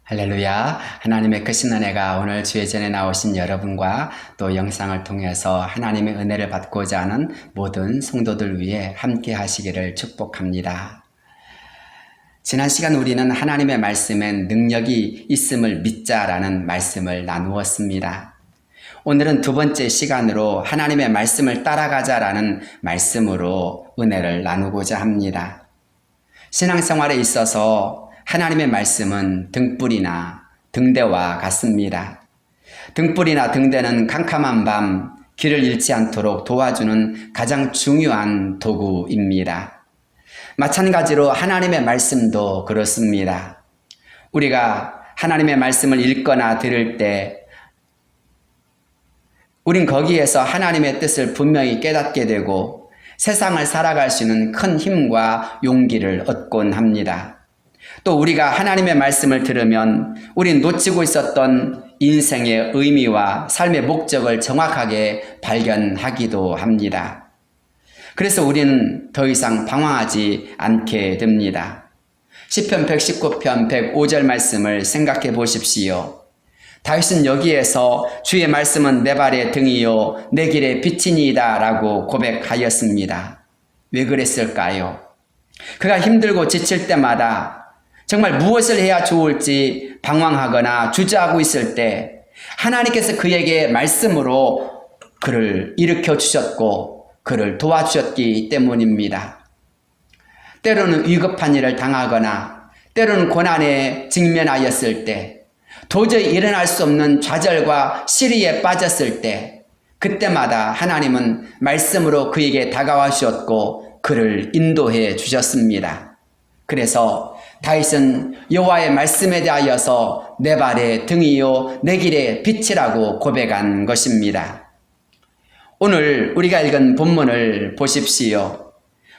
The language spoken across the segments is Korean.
할렐루야. 하나님의 크신 은혜가 오늘 주의 전에 나오신 여러분과 또 영상을 통해서 하나님의 은혜를 받고자 하는 모든 성도들 위해 함께 하시기를 축복합니다. 지난 시간 우리는 하나님의 말씀엔 능력이 있음을 믿자라는 말씀을 나누었습니다. 오늘은 두 번째 시간으로 하나님의 말씀을 따라가자라는 말씀으로 은혜를 나누고자 합니다. 신앙생활에 있어서 하나님의 말씀은 등불이나 등대와 같습니다. 등불이나 등대는 캄캄한 밤 길을 잃지 않도록 도와주는 가장 중요한 도구입니다. 마찬가지로 하나님의 말씀도 그렇습니다. 우리가 하나님의 말씀을 읽거나 들을 때 우린 거기에서 하나님의 뜻을 분명히 깨닫게 되고 세상을 살아갈 수 있는 큰 힘과 용기를 얻곤 합니다. 또 우리가 하나님의 말씀을 들으면 우린 놓치고 있었던 인생의 의미와 삶의 목적을 정확하게 발견하기도 합니다. 그래서 우리는 더 이상 방황하지 않게 됩니다. 시편 119편 105절 말씀을 생각해 보십시오. 다윗은 여기에서 주의 말씀은 내 발의 등이요 내 길의 빛이니이다 라고 고백하였습니다. 왜 그랬을까요? 그가 힘들고 지칠 때마다 정말 무엇을 해야 좋을지 방황하거나 주저하고 있을 때 하나님께서 그에게 말씀으로 그를 일으켜 주셨고 그를 도와주셨기 때문입니다. 때로는 위급한 일을 당하거나 때로는 고난에 직면하였을 때 도저히 일어날 수 없는 좌절과 시리에 빠졌을 때 그때마다 하나님은 말씀으로 그에게 다가와 주셨고 그를 인도해 주셨습니다. 그래서 다윗은 여호와의 말씀에 대하여서 내 발의 등이요 내 길의 빛이라고 고백한 것입니다. 오늘 우리가 읽은 본문을 보십시오.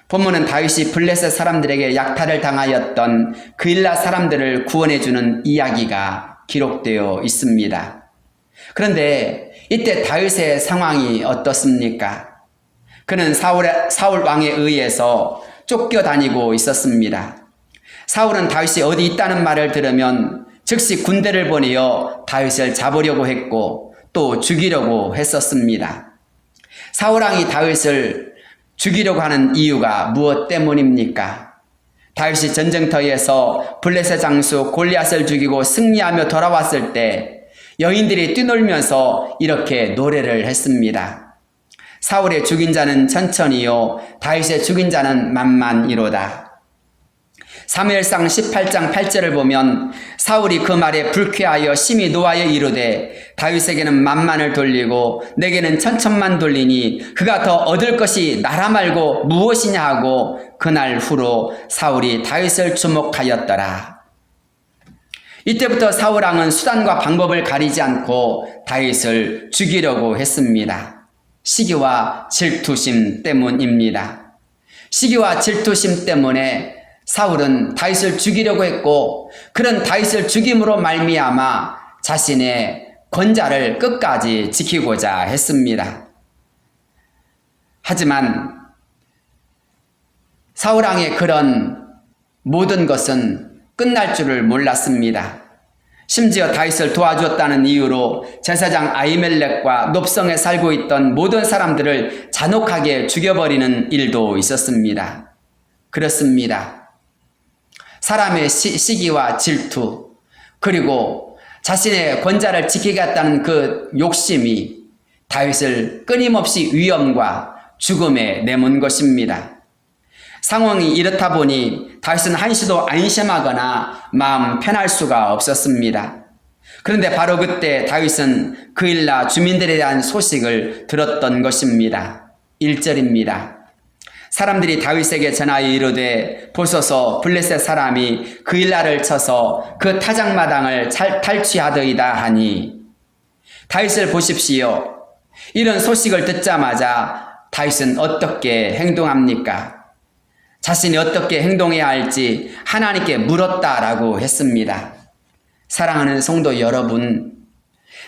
본문은 다윗이 블레셋 사람들에게 약탈을 당하였던 그일라 사람들을 구원해주는 이야기가 기록되어 있습니다. 그런데 이때 다윗의 상황이 어떻습니까? 그는 사울 왕에 의해서 쫓겨다니고 있었습니다. 사울은 다윗이 어디 있다는 말을 들으면 즉시 군대를 보내어 다윗을 잡으려고 했고 또 죽이려고 했었습니다. 사울왕이 다윗을 죽이려고 하는 이유가 무엇 때문입니까? 다윗이 전쟁터에서 블레셋 장수 골리앗을 죽이고 승리하며 돌아왔을 때 여인들이 뛰놀면서 이렇게 노래를 했습니다. 사울의 죽인 자는 천천히요 다윗의 죽인 자는 만만이로다. 사무엘상 18장 8절을 보면 사울이 그 말에 불쾌하여 심히 노하여 이르되 다윗에게는 만만을 돌리고 내게는 천천만 돌리니 그가 더 얻을 것이 나라 말고 무엇이냐 하고 그날 후로 사울이 다윗을 주목하였더라. 이때부터 사울왕은 수단과 방법을 가리지 않고 다윗을 죽이려고 했습니다. 시기와 질투심 때문입니다. 시기와 질투심 때문에 사울은 다윗을 죽이려고 했고 그런 다윗을 죽임으로 말미암아 자신의 권자를 끝까지 지키고자 했습니다. 하지만 사울왕의 그런 모든 것은 끝날 줄을 몰랐습니다. 심지어 다윗을 도와주었다는 이유로 제사장 아히멜렉과 놉성에 살고 있던 모든 사람들을 잔혹하게 죽여버리는 일도 있었습니다. 그렇습니다. 사람의 시기와 질투 그리고 자신의 권자를 지키겠다는 그 욕심이 다윗을 끊임없이 위험과 죽음에 내몬 것입니다. 상황이 이렇다 보니 다윗은 한시도 안심하거나 마음 편할 수가 없었습니다. 그런데 바로 그때 다윗은 그일라 주민들에 대한 소식을 들었던 것입니다. 1절입니다. 사람들이 다윗에게 전하여 이르되 보소서 블레셋 사람이 그일라를 쳐서 그 타작마당을 탈취하더이다 하니 다윗을 보십시오. 이런 소식을 듣자마자 다윗은 어떻게 행동합니까? 자신이 어떻게 행동해야 할지 하나님께 물었다라고 했습니다. 사랑하는 성도 여러분,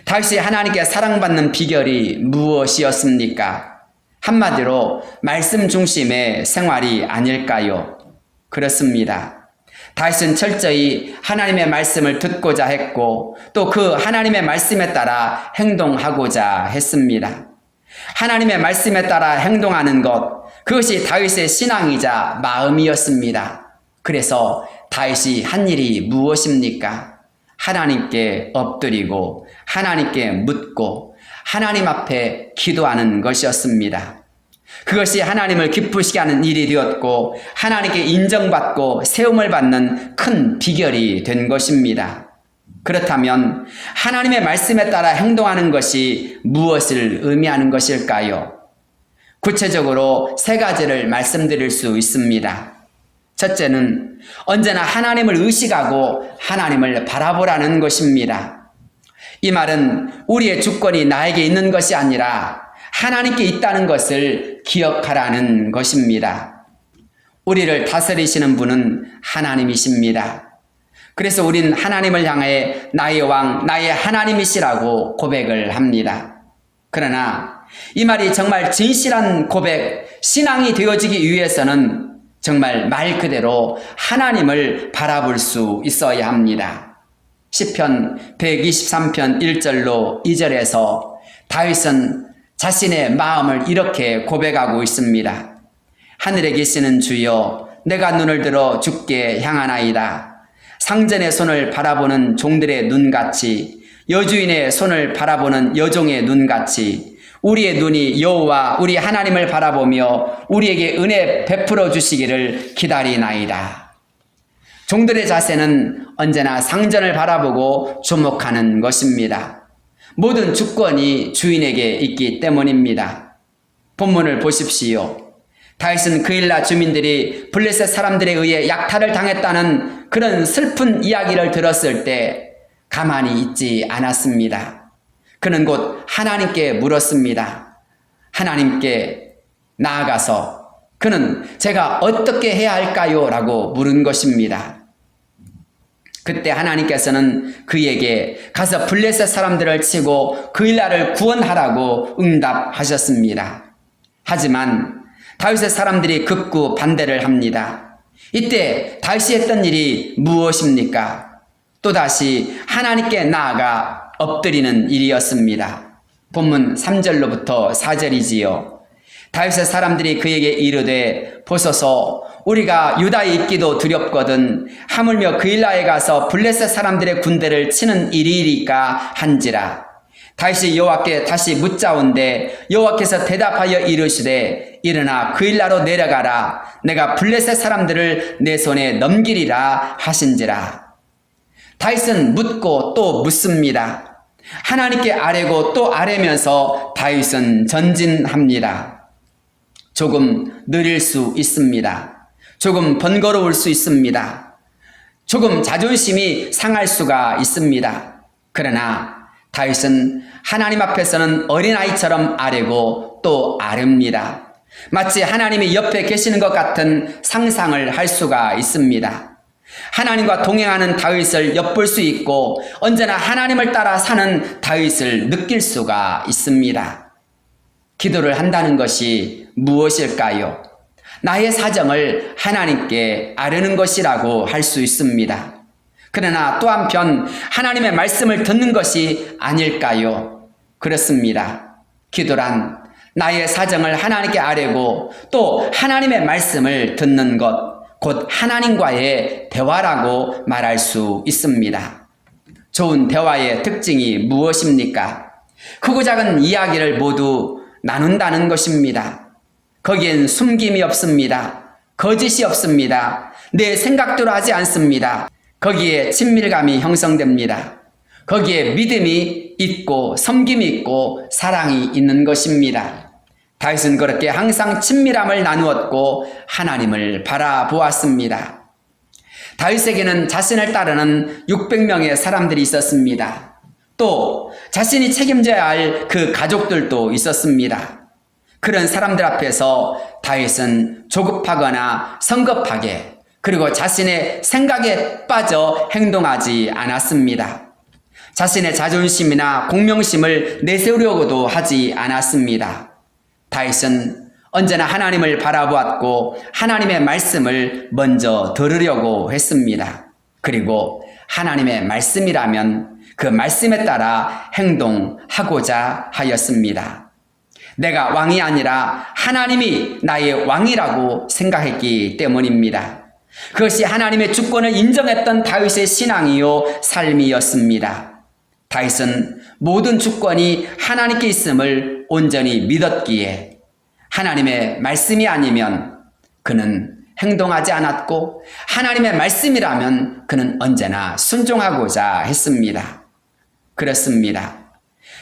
다윗이 하나님께 사랑받는 비결이 무엇이었습니까? 한마디로 말씀 중심의 생활이 아닐까요? 그렇습니다. 다윗은 철저히 하나님의 말씀을 듣고자 했고 또 그 하나님의 말씀에 따라 행동하고자 했습니다. 하나님의 말씀에 따라 행동하는 것, 그것이 다윗의 신앙이자 마음이었습니다. 그래서 다윗이 한 일이 무엇입니까? 하나님께 엎드리고 하나님께 묻고 하나님 앞에 기도하는 것이었습니다. 그것이 하나님을 기쁘시게 하는 일이 되었고 하나님께 인정받고 세움을 받는 큰 비결이 된 것입니다. 그렇다면 하나님의 말씀에 따라 행동하는 것이 무엇을 의미하는 것일까요? 구체적으로 세 가지를 말씀드릴 수 있습니다. 첫째는 언제나 하나님을 의식하고 하나님을 바라보라는 것입니다. 이 말은 우리의 주권이 나에게 있는 것이 아니라 하나님께 있다는 것을 기억하라는 것입니다. 우리를 다스리시는 분은 하나님이십니다. 그래서 우린 하나님을 향해 나의 왕, 나의 하나님이시라고 고백을 합니다. 그러나 이 말이 정말 진실한 고백, 신앙이 되어지기 위해서는 정말 말 그대로 하나님을 바라볼 수 있어야 합니다. 시편 123편 1절로 2절에서 다윗은 자신의 마음을 이렇게 고백하고 있습니다. 하늘에 계시는 주여, 내가 눈을 들어 주께 향하나이다. 상전의 손을 바라보는 종들의 눈같이, 여주인의 손을 바라보는 여종의 눈같이 우리의 눈이 여호와 우리 하나님을 바라보며 우리에게 은혜 베풀어 주시기를 기다리나이다. 종들의 자세는 언제나 상전을 바라보고 주목하는 것입니다. 모든 주권이 주인에게 있기 때문입니다. 본문을 보십시오. 다윗은 그일라 주민들이 블레셋 사람들에 의해 약탈을 당했다는 그런 슬픈 이야기를 들었을 때 가만히 있지 않았습니다. 그는 곧 하나님께 물었습니다. 하나님께 나아가서 그는 제가 어떻게 해야 할까요? 라고 물은 것입니다. 그때 하나님께서는 그에게 가서 블레셋 사람들을 치고 그일라를 구원하라고 응답하셨습니다. 하지만 다윗의 사람들이 극구 반대를 합니다. 이때 다윗이 했던 일이 무엇입니까? 또다시 하나님께 나아가 엎드리는 일이었습니다. 본문 3절로부터 4절이지요. 다윗의 사람들이 그에게 이르되 보소서 우리가 유다에 있기도 두렵거든 하물며 그일라에 가서 블레셋 사람들의 군대를 치는 일이리까 한지라. 다윗이 여호와께 다시 묻자온데 여호와께서 대답하여 이르시되 일어나 그일라로 내려가라. 내가 블레셋 사람들을 내 손에 넘기리라 하신지라. 다윗은 묻고 또 묻습니다. 하나님께 아뢰고 또 아뢰면서 다윗은 전진합니다. 조금 느릴 수 있습니다. 조금 번거로울 수 있습니다. 조금 자존심이 상할 수가 있습니다. 그러나 다윗은 하나님 앞에서는 어린아이처럼 아뢰고 또 아뢰입니다. 마치 하나님이 옆에 계시는 것 같은 상상을 할 수가 있습니다. 하나님과 동행하는 다윗을 엿볼 수 있고 언제나 하나님을 따라 사는 다윗을 느낄 수가 있습니다. 기도를 한다는 것이 무엇일까요? 나의 사정을 하나님께 아뢰는 것이라고 할 수 있습니다. 그러나 또 한편 하나님의 말씀을 듣는 것이 아닐까요? 그렇습니다. 기도란 나의 사정을 하나님께 아뢰고 또 하나님의 말씀을 듣는 것, 곧 하나님과의 대화라고 말할 수 있습니다. 좋은 대화의 특징이 무엇입니까? 크고 작은 이야기를 모두 나눈다는 것입니다. 거기엔 숨김이 없습니다. 거짓이 없습니다. 내 생각대로 하지 않습니다. 거기에 친밀감이 형성됩니다. 거기에 믿음이 있고 섬김이 있고 사랑이 있는 것입니다. 다윗은 그렇게 항상 친밀함을 나누었고 하나님을 바라보았습니다. 다윗에게는 자신을 따르는 600명의 사람들이 있었습니다. 또 자신이 책임져야 할 그 가족들도 있었습니다. 그런 사람들 앞에서 다윗은 조급하거나 성급하게 그리고 자신의 생각에 빠져 행동하지 않았습니다. 자신의 자존심이나 공명심을 내세우려고도 하지 않았습니다. 다윗은 언제나 하나님을 바라보았고 하나님의 말씀을 먼저 들으려고 했습니다. 그리고 하나님의 말씀이라면 그 말씀에 따라 행동하고자 하였습니다. 내가 왕이 아니라 하나님이 나의 왕이라고 생각했기 때문입니다. 그것이 하나님의 주권을 인정했던 다윗의 신앙이요 삶이었습니다. 다윗은 모든 주권이 하나님께 있음을 온전히 믿었기에 하나님의 말씀이 아니면 그는 행동하지 않았고 하나님의 말씀이라면 그는 언제나 순종하고자 했습니다. 그렇습니다.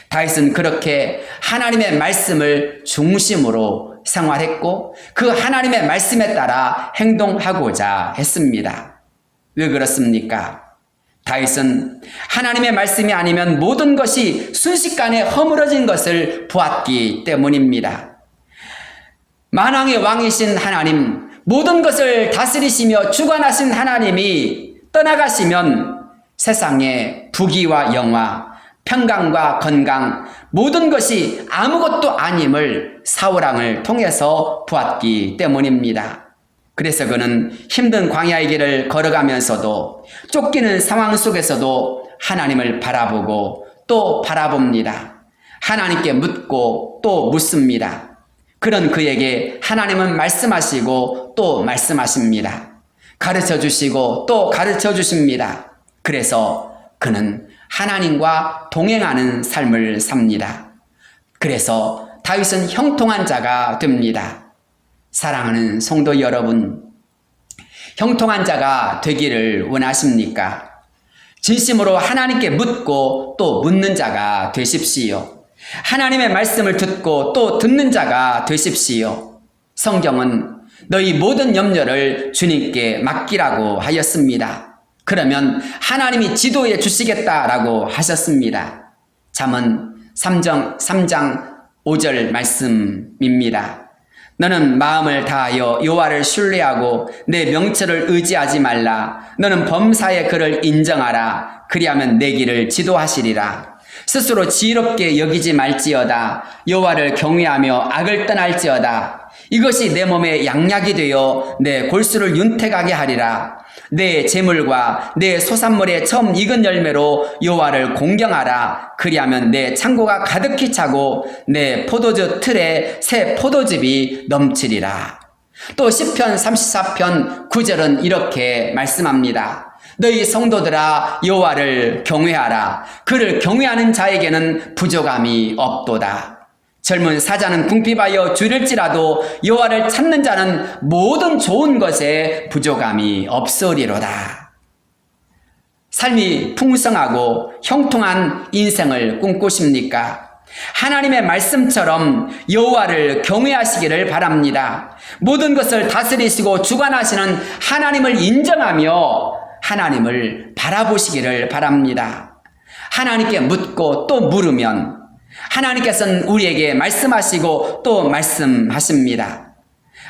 다윗은 그렇게 하나님의 말씀을 중심으로 생활했고 그 하나님의 말씀에 따라 행동하고자 했습니다. 왜 그렇습니까? 다윗은 하나님의 말씀이 아니면 모든 것이 순식간에 허물어진 것을 보았기 때문입니다. 만왕의 왕이신 하나님, 모든 것을 다스리시며 주관하신 하나님이 떠나가시면 세상의 부귀와 영화, 평강과 건강, 모든 것이 아무것도 아님을 사울왕을 통해서 보았기 때문입니다. 그래서 그는 힘든 광야의 길을 걸어가면서도 쫓기는 상황 속에서도 하나님을 바라보고 또 바라봅니다. 하나님께 묻고 또 묻습니다. 그런 그에게 하나님은 말씀하시고 또 말씀하십니다. 가르쳐 주시고 또 가르쳐 주십니다. 그래서 그는 하나님과 동행하는 삶을 삽니다. 그래서 다윗은 형통한 자가 됩니다. 사랑하는 성도 여러분, 형통한 자가 되기를 원하십니까? 진심으로 하나님께 묻고 또 묻는 자가 되십시오. 하나님의 말씀을 듣고 또 듣는 자가 되십시오. 성경은 너희 모든 염려를 주님께 맡기라고 하였습니다. 그러면 하나님이 지도해 주시겠다라고 하셨습니다. 잠언 3장 5절 말씀입니다. 너는 마음을 다하여 여호와를 신뢰하고 내 명철을 의지하지 말라. 너는 범사의 그를 인정하라. 그리하면 내 길을 지도하시리라. 스스로 지혜롭게 여기지 말지어다. 여호와를 경외하며 악을 떠날지어다. 이것이 내 몸에 양약이 되어 내 골수를 윤택하게 하리라. 내 재물과 내 소산물의 처음 익은 열매로 여호와를 공경하라. 그리하면 내 창고가 가득히 차고 내 포도주 틀에 새 포도즙이 넘치리라. 또 시편 34편 9절은 이렇게 말씀합니다. 너희 성도들아 여호와를 경외하라. 그를 경외하는 자에게는 부족함이 없도다. 젊은 사자는 궁핍하여 줄일지라도 여호와를 찾는 자는 모든 좋은 것에 부족함이 없으리로다. 삶이 풍성하고 형통한 인생을 꿈꾸십니까? 하나님의 말씀처럼 여호와를 경외하시기를 바랍니다. 모든 것을 다스리시고 주관하시는 하나님을 인정하며 하나님을 바라보시기를 바랍니다. 하나님께 묻고 또 물으면 하나님께서는 우리에게 말씀하시고 또 말씀하십니다.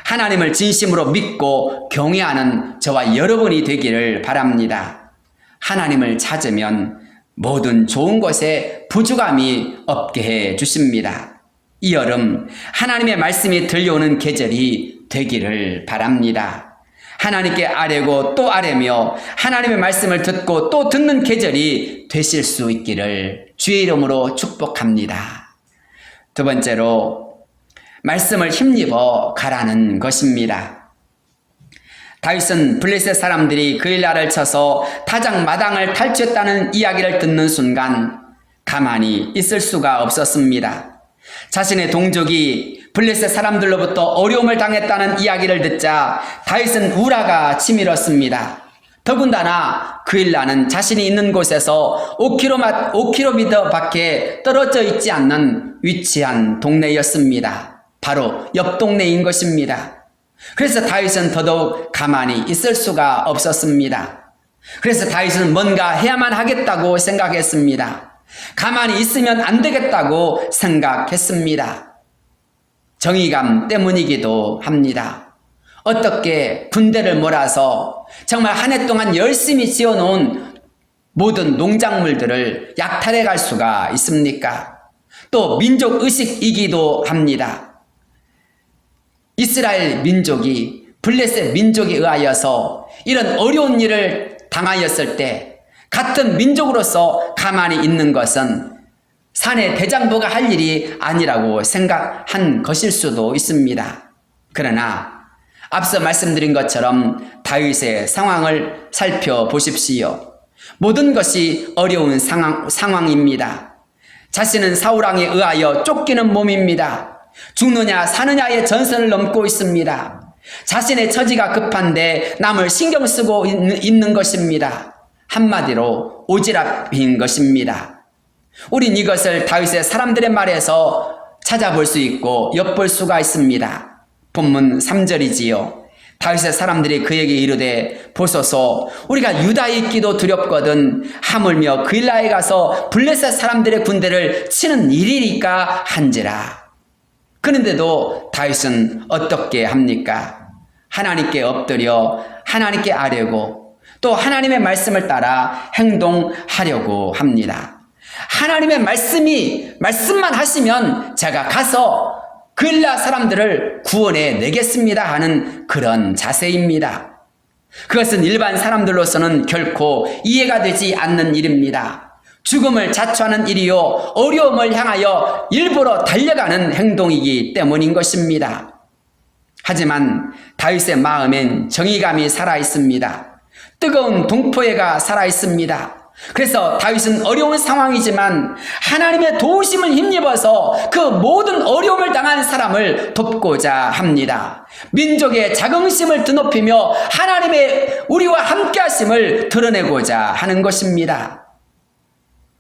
하나님을 진심으로 믿고 경외하는 저와 여러분이 되기를 바랍니다. 하나님을 찾으면 모든 좋은 것에 부족함이 없게 해 주십니다. 이 여름 하나님의 말씀이 들려오는 계절이 되기를 바랍니다. 하나님께 아뢰고 또 아뢰며 하나님의 말씀을 듣고 또 듣는 계절이 되실 수 있기를 주의 이름으로 축복합니다. 두 번째로 말씀을 힘입어 가라는 것입니다. 다윗은 블레셋 사람들이 그일라를 쳐서 타작 마당을 탈취했다는 이야기를 듣는 순간 가만히 있을 수가 없었습니다. 자신의 동족이 블레셋 사람들로부터 어려움을 당했다는 이야기를 듣자 다윗은 우라가 치밀었습니다. 더군다나 그일라는 자신이 있는 곳에서 5km 밖에 떨어져 있지 않는 위치한 동네였습니다. 바로 옆 동네인 것입니다. 그래서 다윗은 더더욱 가만히 있을 수가 없었습니다. 그래서 다윗은 뭔가 해야만 하겠다고 생각했습니다. 가만히 있으면 안 되겠다고 생각했습니다. 정의감 때문이기도 합니다. 어떻게 군대를 몰아서 정말 한 해 동안 열심히 지어놓은 모든 농작물들을 약탈해 갈 수가 있습니까? 또 민족의식이기도 합니다. 이스라엘 민족이 블레셋 민족에 의하여서 이런 어려운 일을 당하였을 때 같은 민족으로서 가만히 있는 것은 산의 대장부가 할 일이 아니라고 생각한 것일 수도 있습니다. 그러나 앞서 말씀드린 것처럼 다윗의 상황을 살펴보십시오. 모든 것이 어려운 상황입니다. 자신은 사울왕에 의하여 쫓기는 몸입니다. 죽느냐 사느냐의 전선을 넘고 있습니다. 자신의 처지가 급한데 남을 신경 쓰고 있는 것입니다. 한마디로 오지랖인 것입니다. 우린 이것을 다윗의 사람들의 말에서 찾아볼 수 있고 엿볼 수가 있습니다. 본문 3절이지요. 다윗의 사람들이 그에게 이르되 보소서 우리가 유다에 있기도 두렵거든 하물며 그일라에 가서 블레셋 사람들의 군대를 치는 일이니까 한지라. 그런데도 다윗은 어떻게 합니까? 하나님께 엎드려 하나님께 아뢰고 또 하나님의 말씀을 따라 행동하려고 합니다. 하나님의 말씀만 하시면 제가 가서 그일라 사람들을 구원해 내겠습니다 하는 그런 자세입니다. 그것은 일반 사람들로서는 결코 이해가 되지 않는 일입니다. 죽음을 자초하는 일이요 어려움을 향하여 일부러 달려가는 행동이기 때문인 것입니다. 하지만 다윗의 마음엔 정의감이 살아있습니다. 뜨거운 동포애가 살아있습니다. 그래서 다윗은 어려운 상황이지만 하나님의 도우심을 힘입어서 그 모든 어려움을 당한 사람을 돕고자 합니다. 민족의 자긍심을 드높이며 하나님의 우리와 함께 하심을 드러내고자 하는 것입니다.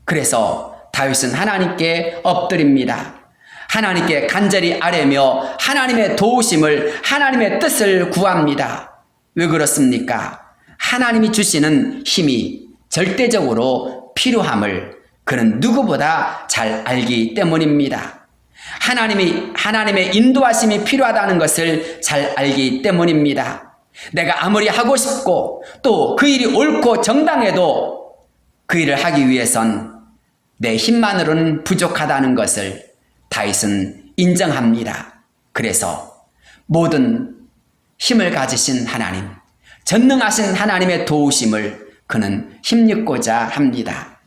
그래서 다윗은 하나님께 엎드립니다. 하나님께 간절히 아뢰며 하나님의 도우심을 하나님의 뜻을 구합니다. 왜 그렇습니까? 하나님이 주시는 힘이 절대적으로 필요함을 그는 누구보다 잘 알기 때문입니다. 하나님의 인도하심이 필요하다는 것을 잘 알기 때문입니다. 내가 아무리 하고 싶고 또 그 일이 옳고 정당해도 그 일을 하기 위해선 내 힘만으로는 부족하다는 것을 다윗은 인정합니다. 그래서 모든 힘을 가지신 하나님, 전능하신 하나님의 도우심을 그는 힘입고자 합니다.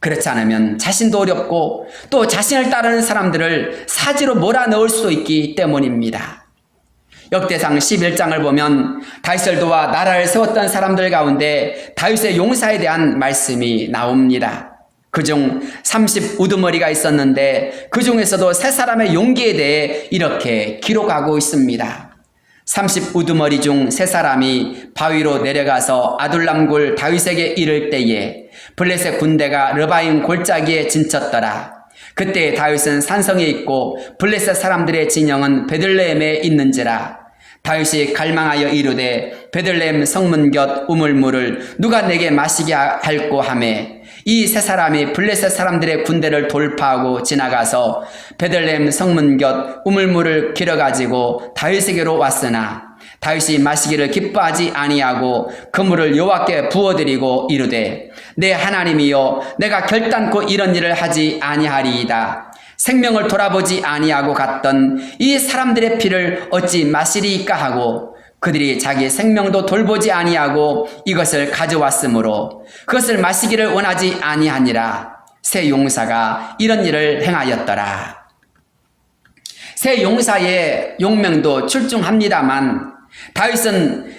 그렇지 않으면 자신도 어렵고 또 자신을 따르는 사람들을 사지로 몰아넣을 수도 있기 때문입니다. 역대상 11장을 보면 다윗을 도와 나라를 세웠던 사람들 가운데 다윗의 용사에 대한 말씀이 나옵니다. 그중 30 우두머리가 있었는데 그 중에서도 세 사람의 용기에 대해 이렇게 기록하고 있습니다. 30 우두머리 중 세 사람이 바위로 내려가서 아둘람굴 다윗에게 이를 때에 블레셋 군대가 르바임 골짜기에 진쳤더라. 그때 다윗은 산성에 있고 블레셋 사람들의 진영은 베들레헴에 있는지라. 다윗이 갈망하여 이르되 베들레헴 성문 곁 우물물을 누가 내게 마시게 할꼬 하매 이 세 사람이 블레셋 사람들의 군대를 돌파하고 지나가서 베들레헴 성문 곁 우물물을 길어가지고 다윗에게로 왔으나 다윗이 마시기를 기뻐하지 아니하고 그 물을 여호와께 부어드리고 이르되 내 하나님이여 내가 결단코 이런 일을 하지 아니하리이다. 생명을 돌아보지 아니하고 갔던 이 사람들의 피를 어찌 마시리이까 하고 그들이 자기 생명도 돌보지 아니하고 이것을 가져왔으므로 그것을 마시기를 원하지 아니하니라. 새 용사가 이런 일을 행하였더라. 새 용사의 용명도 출중합니다만 다윗은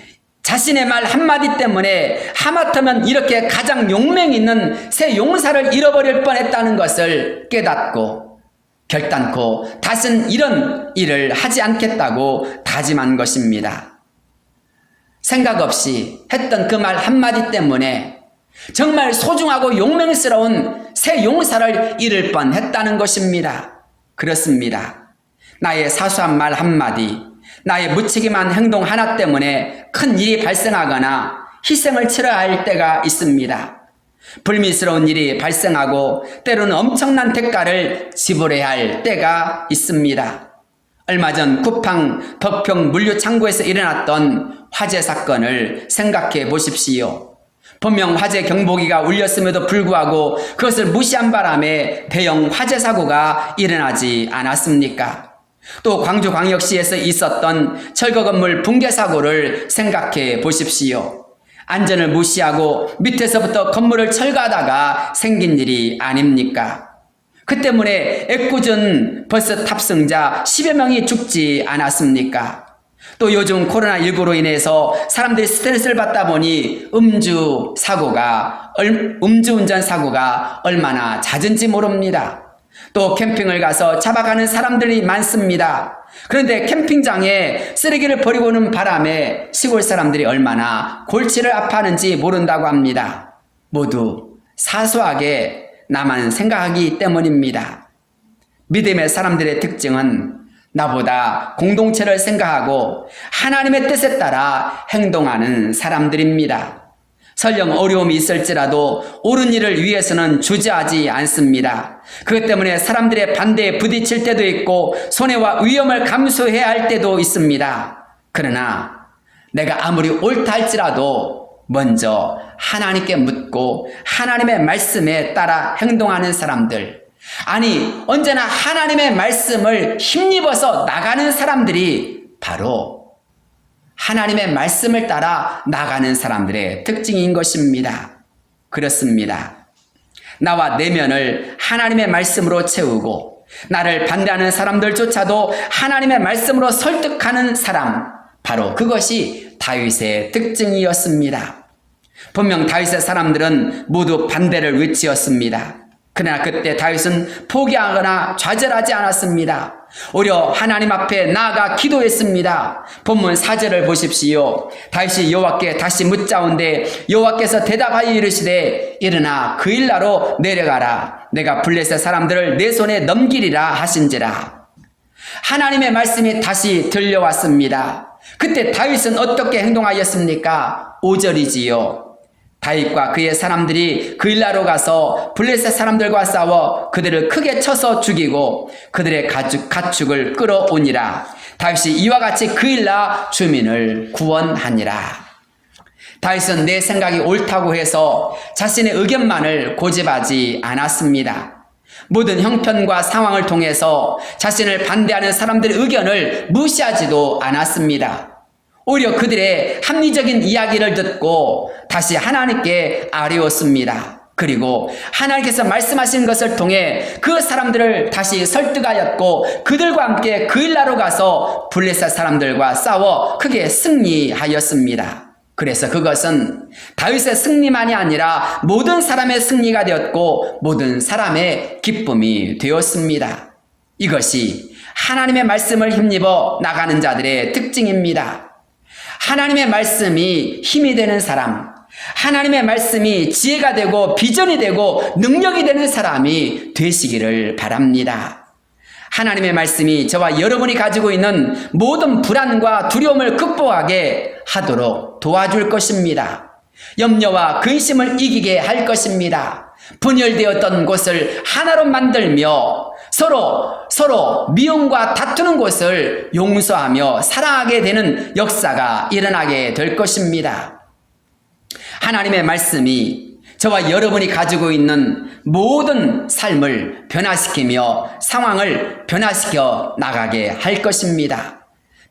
자신의 말 한마디 때문에 하마터면 이렇게 가장 용명 있는 새 용사를 잃어버릴 뻔했다는 것을 깨닫고 결단코 다신 이런 일을 하지 않겠다고 다짐한 것입니다. 생각 없이 했던 그 말 한마디 때문에 정말 소중하고 용맹스러운 새 용사를 잃을 뻔했다는 것입니다. 그렇습니다. 나의 사소한 말 한마디, 나의 무책임한 행동 하나 때문에 큰 일이 발생하거나 희생을 치러야 할 때가 있습니다. 불미스러운 일이 발생하고 때로는 엄청난 대가를 지불해야 할 때가 있습니다. 얼마 전 쿠팡 덕평 물류창고에서 일어났던 화재 사건을 생각해 보십시오. 분명 화재 경보기가 울렸음에도 불구하고 그것을 무시한 바람에 대형 화재 사고가 일어나지 않았습니까? 또 광주광역시에서 있었던 철거 건물 붕괴 사고를 생각해 보십시오. 안전을 무시하고 밑에서부터 건물을 철거하다가 생긴 일이 아닙니까? 그 때문에 애꿎은 버스 탑승자 10여 명이 죽지 않았습니까? 또 요즘 코로나19로 인해서 사람들이 스트레스를 받다 보니 음주운전 사고가 얼마나 잦은지 모릅니다. 또 캠핑을 가서 잡아가는 사람들이 많습니다. 그런데 캠핑장에 쓰레기를 버리고 오는 바람에 시골 사람들이 얼마나 골치를 아파하는지 모른다고 합니다. 모두 사소하게 나만 생각하기 때문입니다. 믿음의 사람들의 특징은 나보다 공동체를 생각하고 하나님의 뜻에 따라 행동하는 사람들입니다. 설령 어려움이 있을지라도 옳은 일을 위해서는 주저하지 않습니다. 그것 때문에 사람들의 반대에 부딪힐 때도 있고 손해와 위험을 감수해야 할 때도 있습니다. 그러나 내가 아무리 옳다 할지라도 먼저 하나님께 묻고 하나님의 말씀에 따라 행동하는 사람들, 아니 언제나 하나님의 말씀을 힘입어서 나가는 사람들이 바로 하나님의 말씀을 따라 나가는 사람들의 특징인 것입니다. 그렇습니다. 나와 내면을 하나님의 말씀으로 채우고 나를 반대하는 사람들조차도 하나님의 말씀으로 설득하는 사람, 바로 그것이 다윗의 특징이었습니다. 분명 다윗의 사람들은 모두 반대를 외치었습니다. 그러나 그때 다윗은 포기하거나 좌절하지 않았습니다. 오히려 하나님 앞에 나아가 기도했습니다. 본문 4절을 보십시오. 다윗이 여호와께 다시 묻자온데 여호와께서 대답하여 이르시되 일어나 그 일나로 내려가라. 내가 블레셋 사람들을 내 손에 넘기리라 하신지라. 하나님의 말씀이 다시 들려왔습니다. 그때 다윗은 어떻게 행동하였습니까? 5절이지요. 다윗과 그의 사람들이 그 일나로 가서 블레셋 사람들과 싸워 그들을 크게 쳐서 죽이고 그들의 가축을 끌어오니라. 다윗이 이와 같이 그 일나 주민을 구원하니라. 다윗은 내 생각이 옳다고 해서 자신의 의견만을 고집하지 않았습니다. 모든 형편과 상황을 통해서 자신을 반대하는 사람들의 의견을 무시하지도 않았습니다. 오히려 그들의 합리적인 이야기를 듣고 다시 하나님께 아뢰었습니다. 그리고 하나님께서 말씀하신 것을 통해 그 사람들을 다시 설득하였고 그들과 함께 그 일나로 가서 블레셋 사람들과 싸워 크게 승리하였습니다. 그래서 그것은 다윗의 승리만이 아니라 모든 사람의 승리가 되었고 모든 사람의 기쁨이 되었습니다. 이것이 하나님의 말씀을 힘입어 나가는 자들의 특징입니다. 하나님의 말씀이 힘이 되는 사람, 하나님의 말씀이 지혜가 되고 비전이 되고 능력이 되는 사람이 되시기를 바랍니다. 하나님의 말씀이 저와 여러분이 가지고 있는 모든 불안과 두려움을 극복하게 하도록 도와줄 것입니다. 염려와 근심을 이기게 할 것입니다. 분열되었던 곳을 하나로 만들며 서로 미움과 다투는 곳을 용서하며 사랑하게 되는 역사가 일어나게 될 것입니다. 하나님의 말씀이 저와 여러분이 가지고 있는 모든 삶을 변화시키며 상황을 변화시켜 나가게 할 것입니다.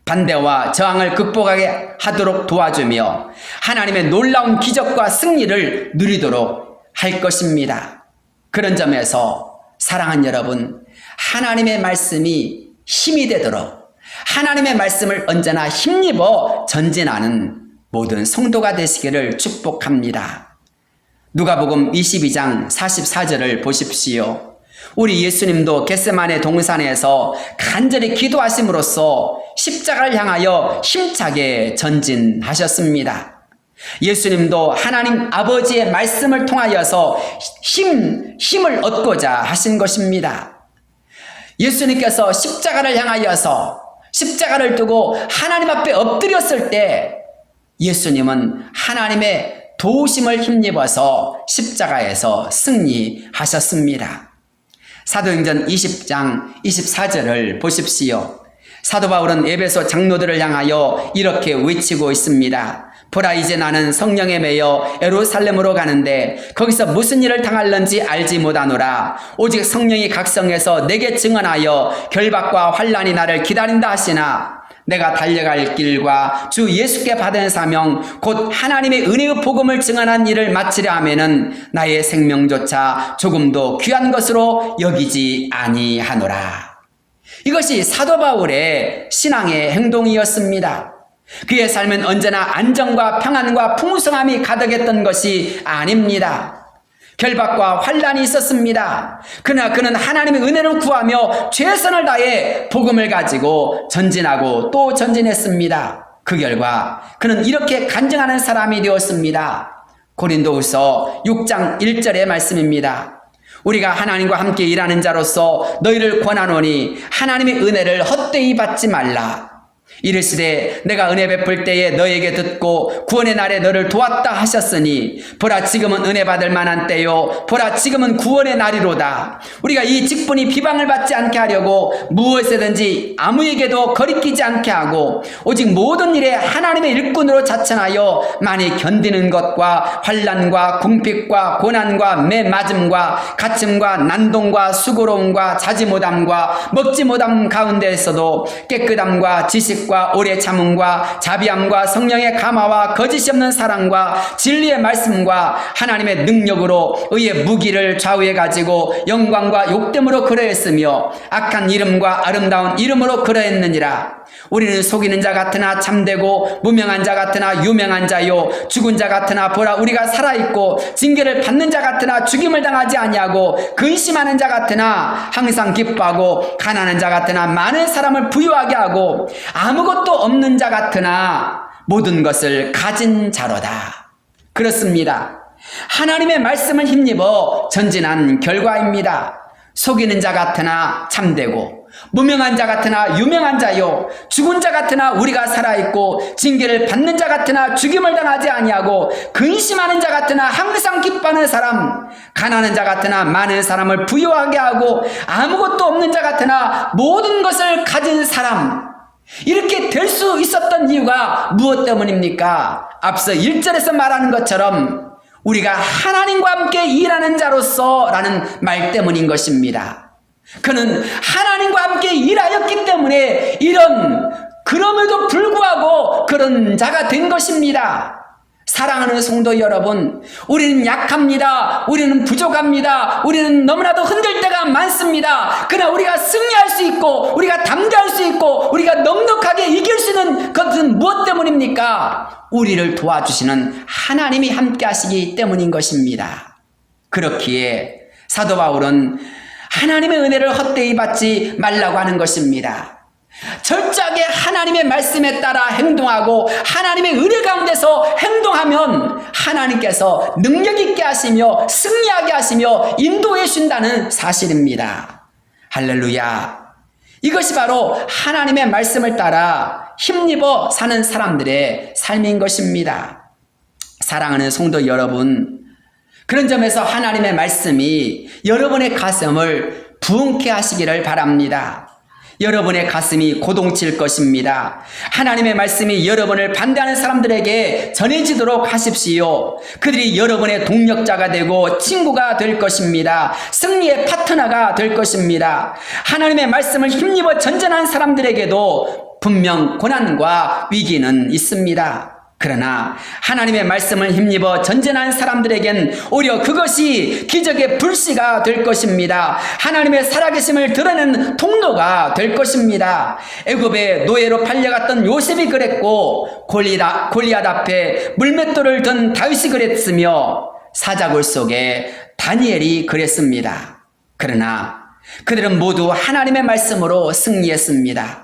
반대와 저항을 극복하게 하도록 도와주며 하나님의 놀라운 기적과 승리를 누리도록 할 것입니다. 그런 점에서 사랑하는 여러분, 하나님의 말씀이 힘이 되도록 하나님의 말씀을 언제나 힘입어 전진하는 모든 성도가 되시기를 축복합니다. 누가복음 22장 44절을 보십시오. 우리 예수님도 겟세마네 동산에서 간절히 기도하심으로써 십자가를 향하여 힘차게 전진하셨습니다. 예수님도 하나님 아버지의 말씀을 통하여서 힘을 얻고자 하신 것입니다. 예수님께서 십자가를 향하여서 십자가를 두고 하나님 앞에 엎드렸을 때 예수님은 하나님의 도우심을 힘입어서 십자가에서 승리하셨습니다. 사도행전 20장 24절을 보십시오. 사도 바울은 에베소 장로들을 향하여 이렇게 외치고 있습니다. 보라, 이제 나는 성령에 매여 예루살렘으로 가는데 거기서 무슨 일을 당할는지 알지 못하노라. 오직 성령이 각성해서 내게 증언하여 결박과 환난이 나를 기다린다 하시나 내가 달려갈 길과 주 예수께 받은 사명 곧 하나님의 은혜의 복음을 증언한 일을 마치려 하면은 나의 생명조차 조금도 귀한 것으로 여기지 아니하노라. 이것이 사도 바울의 신앙의 행동이었습니다. 그의 삶은 언제나 안정과 평안과 풍성함이 가득했던 것이 아닙니다. 결박과 환난이 있었습니다. 그러나 그는 하나님의 은혜를 구하며 최선을 다해 복음을 가지고 전진하고 또 전진했습니다. 그 결과 그는 이렇게 간증하는 사람이 되었습니다. 고린도후서 6장 1절의 말씀입니다. 우리가 하나님과 함께 일하는 자로서 너희를 권하노니 하나님의 은혜를 헛되이 받지 말라. 이르시되 내가 은혜 베풀 때에 너에게 듣고 구원의 날에 너를 도왔다 하셨으니 보라, 지금은 은혜 받을 만한 때요 보라, 지금은 구원의 날이로다. 우리가 이 직분이 비방을 받지 않게 하려고 무엇이든지 아무에게도 거리끼지 않게 하고 오직 모든 일에 하나님의 일꾼으로 자천하여 많이 견디는 것과 환난과 궁핍과 고난과 매맞음과 갇힘과 난동과 수고로움과 자지 못함과 먹지 못함 가운데에서도 깨끗함과 지식과 오래 참음과 자비함과 성령의 감화와 거짓이 없는 사랑과 진리의 말씀과 하나님의 능력으로 의의 무기를 좌우해 가지고 영광과 욕됨으로 그러했으며 악한 이름과 아름다운 이름으로 그러했느니라. 우리는 속이는 자 같으나 참되고 무명한 자 같으나 유명한 자요 죽은 자 같으나 보라, 우리가 살아있고 징계를 받는 자 같으나 죽임을 당하지 아니하고 근심하는 자 같으나 항상 기뻐하고 가난한 자 같으나 많은 사람을 부유하게 하고 아무것도 없는 자 같으나 모든 것을 가진 자로다. 그렇습니다. 하나님의 말씀을 힘입어 전진한 결과입니다. 속이는 자 같으나 참되고 무명한 자 같으나 유명한 자요 죽은 자 같으나 우리가 살아있고 징계를 받는 자 같으나 죽임을 당하지 아니하고 근심하는 자 같으나 항상 기뻐하는 사람, 가난한 자 같으나 많은 사람을 부유하게 하고 아무것도 없는 자 같으나 모든 것을 가진 사람, 이렇게 될 수 있었던 이유가 무엇 때문입니까? 앞서 1절에서 말하는 것처럼 우리가 하나님과 함께 일하는 자로서 라는 말 때문인 것입니다. 그는 하나님과 함께 일하였기 때문에 그럼에도 불구하고 그런 자가 된 것입니다. 사랑하는 성도 여러분, 우리는 약합니다. 우리는 부족합니다. 우리는 너무나도 흔들 때가 많습니다. 그러나 우리가 승리할 수 있고 우리가 담대할 수 있고 우리가 넉넉하게 이길 수 있는 것은 무엇 때문입니까? 우리를 도와주시는 하나님이 함께 하시기 때문인 것입니다. 그렇기에 사도 바울은 하나님의 은혜를 헛되이 받지 말라고 하는 것입니다. 철저하게 하나님의 말씀에 따라 행동하고 하나님의 은혜 가운데서 행동하면 하나님께서 능력 있게 하시며 승리하게 하시며 인도해 주신다는 사실입니다. 할렐루야. 이것이 바로 하나님의 말씀을 따라 힘입어 사는 사람들의 삶인 것입니다. 사랑하는 성도 여러분, 그런 점에서 하나님의 말씀이 여러분의 가슴을 부흥케 하시기를 바랍니다. 여러분의 가슴이 고동칠 것입니다. 하나님의 말씀이 여러분을 반대하는 사람들에게 전해지도록 하십시오. 그들이 여러분의 동력자가 되고 친구가 될 것입니다. 승리의 파트너가 될 것입니다. 하나님의 말씀을 힘입어 전전한 사람들에게도 분명 고난과 위기는 있습니다. 그러나 하나님의 말씀을 힘입어 전진한 사람들에겐 오히려 그것이 기적의 불씨가 될 것입니다. 하나님의 살아계심을 드러내는 통로가 될 것입니다. 애굽의 노예로 팔려갔던 요셉이 그랬고 골리앗 앞에 물맷돌을 든 다윗이 그랬으며 사자굴 속에 다니엘이 그랬습니다. 그러나 그들은 모두 하나님의 말씀으로 승리했습니다.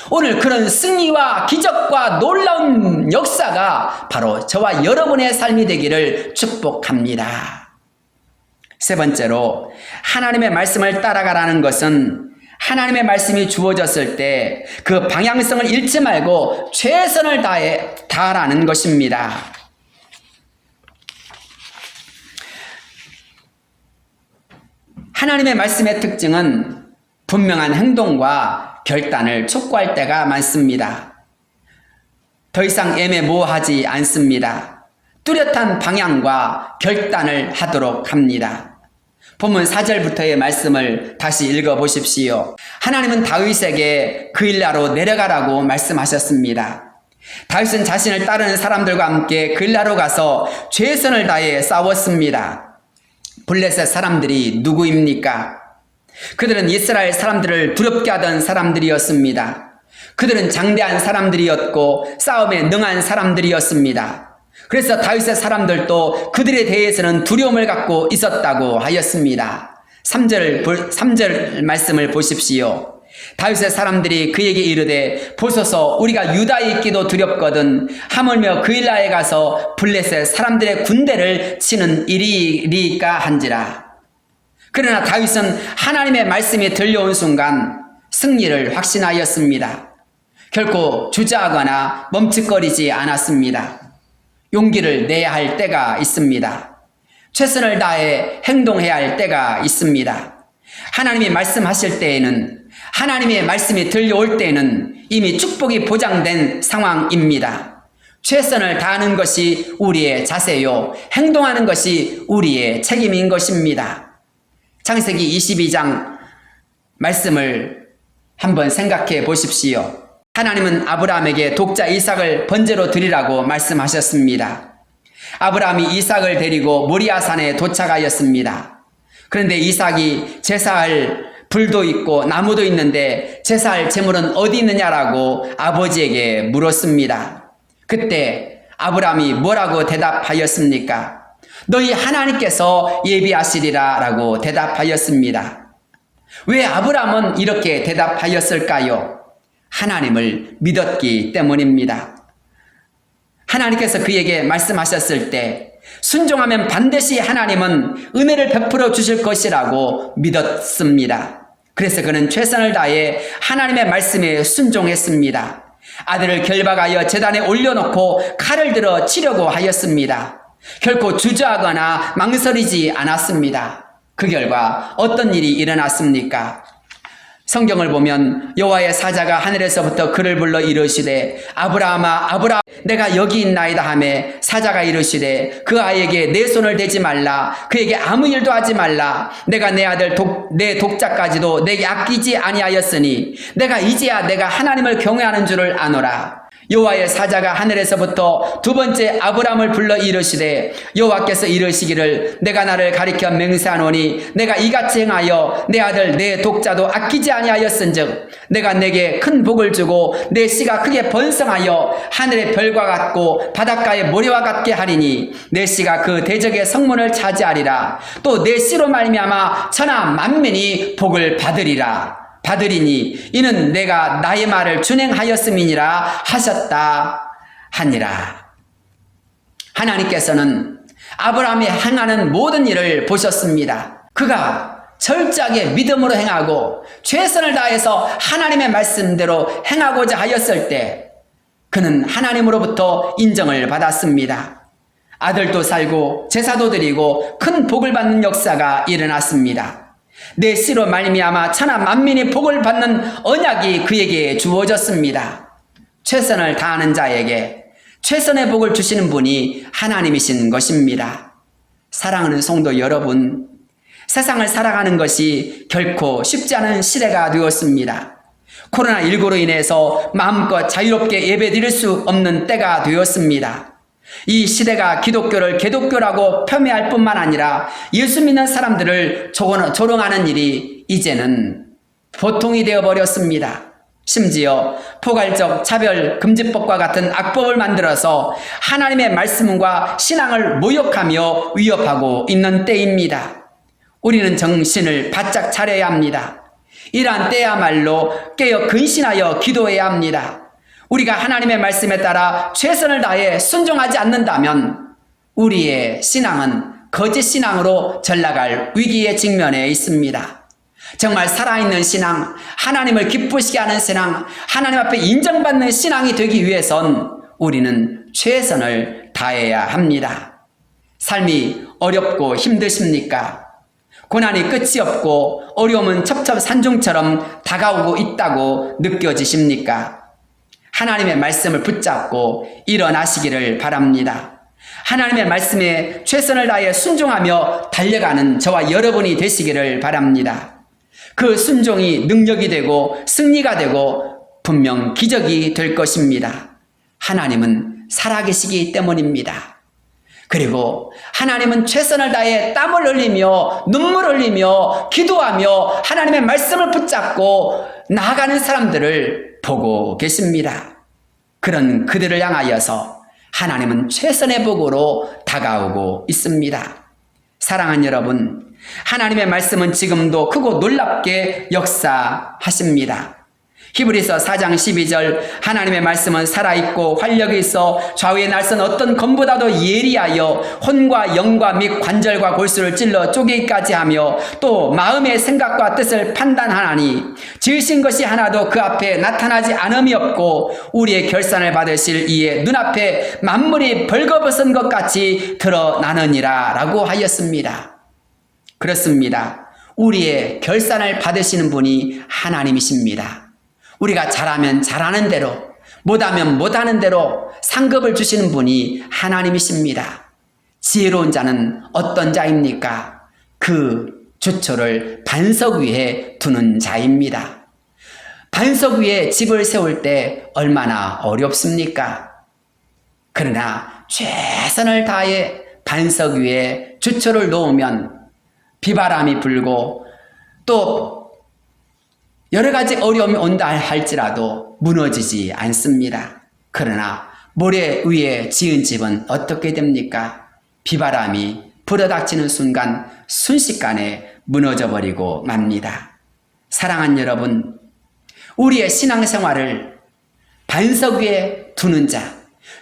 오늘 그런 승리와 기적과 놀라운 역사가 바로 저와 여러분의 삶이 되기를 축복합니다. 세 번째로, 하나님의 말씀을 따라가라는 것은 하나님의 말씀이 주어졌을 때 그 방향성을 잃지 말고 최선을 다하라는 것입니다. 하나님의 말씀의 특징은 분명한 행동과 결단을 촉구할 때가 많습니다. 더 이상 애매모호하지 않습니다. 뚜렷한 방향과 결단을 하도록 합니다. 본문 4절부터의 말씀을 다시 읽어보십시오. 하나님은 다윗에게 그일라로 내려가라고 말씀하셨습니다. 다윗은 자신을 따르는 사람들과 함께 그일라로 가서 최선을 다해 싸웠습니다. 블레셋 사람들이 누구입니까? 그들은 이스라엘 사람들을 두렵게 하던 사람들이었습니다. 그들은 장대한 사람들이었고 싸움에 능한 사람들이었습니다. 그래서 다윗의 사람들도 그들에 대해서는 두려움을 갖고 있었다고 하였습니다. 3절 말씀을 보십시오. 다윗의 사람들이 그에게 이르되 보소서 우리가 유다에 있기도 두렵거든 하물며 그일라에 가서 블레셋 사람들의 군대를 치는 일이리까 한지라. 그러나 다윗은 하나님의 말씀이 들려온 순간 승리를 확신하였습니다. 결코 주저하거나 멈칫거리지 않았습니다. 용기를 내야 할 때가 있습니다. 최선을 다해 행동해야 할 때가 있습니다. 하나님이 말씀하실 때에는, 하나님의 말씀이 들려올 때에는 이미 축복이 보장된 상황입니다. 최선을 다하는 것이 우리의 자세요, 행동하는 것이 우리의 책임인 것입니다. 창세기 22장 말씀을 한번 생각해 보십시오. 하나님은 아브라함에게 독자 이삭을 번제로 드리라고 말씀하셨습니다. 아브라함이 이삭을 데리고 모리아산에 도착하였습니다. 그런데 이삭이 제사할 불도 있고 나무도 있는데 제사할 제물은 어디 있느냐라고 아버지에게 물었습니다. 그때 아브라함이 뭐라고 대답하였습니까? 너희 하나님께서 예비하시리라 라고 대답하였습니다. 왜 아브라함은 이렇게 대답하였을까요? 하나님을 믿었기 때문입니다. 하나님께서 그에게 말씀하셨을 때 순종하면 반드시 하나님은 은혜를 베풀어 주실 것이라고 믿었습니다. 그래서 그는 최선을 다해 하나님의 말씀에 순종했습니다. 아들을 결박하여 제단에 올려놓고 칼을 들어 치려고 하였습니다. 결코 주저하거나 망설이지 않았습니다. 그 결과 어떤 일이 일어났습니까? 성경을 보면 여호와의 사자가 하늘에서부터 그를 불러 이르시되 아브라함아 아브라함 내가 여기 있나이다 하매 사자가 이르시되 그 아이에게 내 손을 대지 말라 그에게 아무 일도 하지 말라 내가 내 아들 내 독자까지도 내게 아끼지 아니하였으니 내가 이제야 내가 하나님을 경외하는 줄을 아노라. 여호와의 사자가 하늘에서부터 두 번째 아브라함을 불러 이르시되 여호와께서 이르시기를 내가 나를 가리켜 맹세하노니 내가 이같이 행하여 내 아들 내 독자도 아끼지 아니하였은즉 내가 내게 큰 복을 주고 내 씨가 크게 번성하여 하늘의 별과 같고 바닷가의 모래와 같게 하리니 내 씨가 그 대적의 성문을 차지하리라. 또 내 씨로 말미암아 천하 만민이 복을 받으리니 이는 내가 나의 말을 준행하였음이니라 하셨다 하니라. 하나님께서는 아브라함이 행하는 모든 일을 보셨습니다. 그가 철저하게 믿음으로 행하고 최선을 다해서 하나님의 말씀대로 행하고자 하였을 때 그는 하나님으로부터 인정을 받았습니다. 아들도 살고 제사도 드리고 큰 복을 받는 역사가 일어났습니다. 내 씨로 말미암아 천하 만민이 복을 받는 언약이 그에게 주어졌습니다. 최선을 다하는 자에게 최선의 복을 주시는 분이 하나님이신 것입니다. 사랑하는 성도 여러분, 세상을 살아가는 것이 결코 쉽지 않은 시대가 되었습니다. 코로나19로 인해서 마음껏 자유롭게 예배드릴 수 없는 때가 되었습니다. 이 시대가 기독교를 개독교라고 폄훼할 뿐만 아니라 예수 믿는 사람들을 조롱하는 일이 이제는 보통이 되어버렸습니다. 심지어 포괄적 차별금지법과 같은 악법을 만들어서 하나님의 말씀과 신앙을 모욕하며 위협하고 있는 때입니다. 우리는 정신을 바짝 차려야 합니다. 이러한 때야말로 깨어 근신하여 기도해야 합니다. 우리가 하나님의 말씀에 따라 최선을 다해 순종하지 않는다면 우리의 신앙은 거짓 신앙으로 전락할 위기에 직면해 있습니다. 정말 살아있는 신앙, 하나님을 기쁘시게 하는 신앙, 하나님 앞에 인정받는 신앙이 되기 위해선 우리는 최선을 다해야 합니다. 삶이 어렵고 힘드십니까? 고난이 끝이 없고 어려움은 첩첩산중처럼 다가오고 있다고 느껴지십니까? 하나님의 말씀을 붙잡고 일어나시기를 바랍니다. 하나님의 말씀에 최선을 다해 순종하며 달려가는 저와 여러분이 되시기를 바랍니다. 그 순종이 능력이 되고 승리가 되고 분명 기적이 될 것입니다. 하나님은 살아계시기 때문입니다. 그리고 하나님은 최선을 다해 땀을 흘리며 눈물을 흘리며 기도하며 하나님의 말씀을 붙잡고 나아가는 사람들을 보고 계십니다. 그런 그들을 향하여서 하나님은 최선의 복으로 다가오고 있습니다. 사랑하는 여러분, 하나님의 말씀은 지금도 크고 놀랍게 역사하십니다. 히브리서 4장 12절 하나님의 말씀은 살아있고 활력이 있어 좌우의 날선 어떤 검보다도 예리하여 혼과 영과 및 관절과 골수를 찔러 쪼개기까지 하며 또 마음의 생각과 뜻을 판단하나니 지으신 것이 하나도 그 앞에 나타나지 않음이 없고 우리의 결산을 받으실 이에 눈앞에 만물이 벌거벗은 것 같이 드러나느니라 라고 하였습니다. 그렇습니다. 우리의 결산을 받으시는 분이 하나님이십니다. 우리가 잘하면 잘하는 대로, 못하면 못하는 대로 상급을 주시는 분이 하나님이십니다. 지혜로운 자는 어떤 자입니까? 그 주초를 반석 위에 두는 자입니다. 반석 위에 집을 세울 때 얼마나 어렵습니까? 그러나 최선을 다해 반석 위에 주초를 놓으면 비바람이 불고 또 여러 가지 어려움이 온다 할지라도 무너지지 않습니다. 그러나 모래 위에 지은 집은 어떻게 됩니까? 비바람이 불어닥치는 순간 순식간에 무너져 버리고 맙니다. 사랑하는 여러분, 우리의 신앙생활을 반석 위에 두는 자,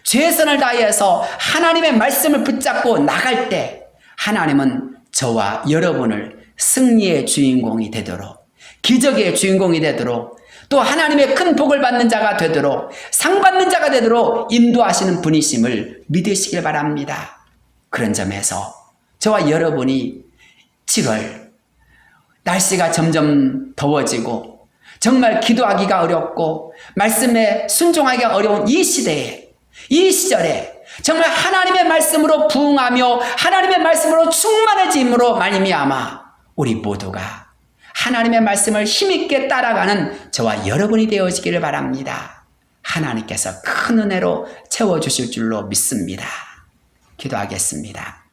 최선을 다해서 하나님의 말씀을 붙잡고 나갈 때 하나님은 저와 여러분을 승리의 주인공이 되도록, 기적의 주인공이 되도록, 또 하나님의 큰 복을 받는 자가 되도록, 상 받는 자가 되도록 인도하시는 분이심을 믿으시길 바랍니다. 그런 점에서 저와 여러분이 7월 날씨가 점점 더워지고 정말 기도하기가 어렵고 말씀에 순종하기가 어려운 이 시대에, 이 시절에 정말 하나님의 말씀으로 부응하며 하나님의 말씀으로 충만해짐으로 말미암아 우리 모두가 하나님의 말씀을 힘있게 따라가는 저와 여러분이 되어지기를 바랍니다. 하나님께서 큰 은혜로 채워주실 줄로 믿습니다. 기도하겠습니다.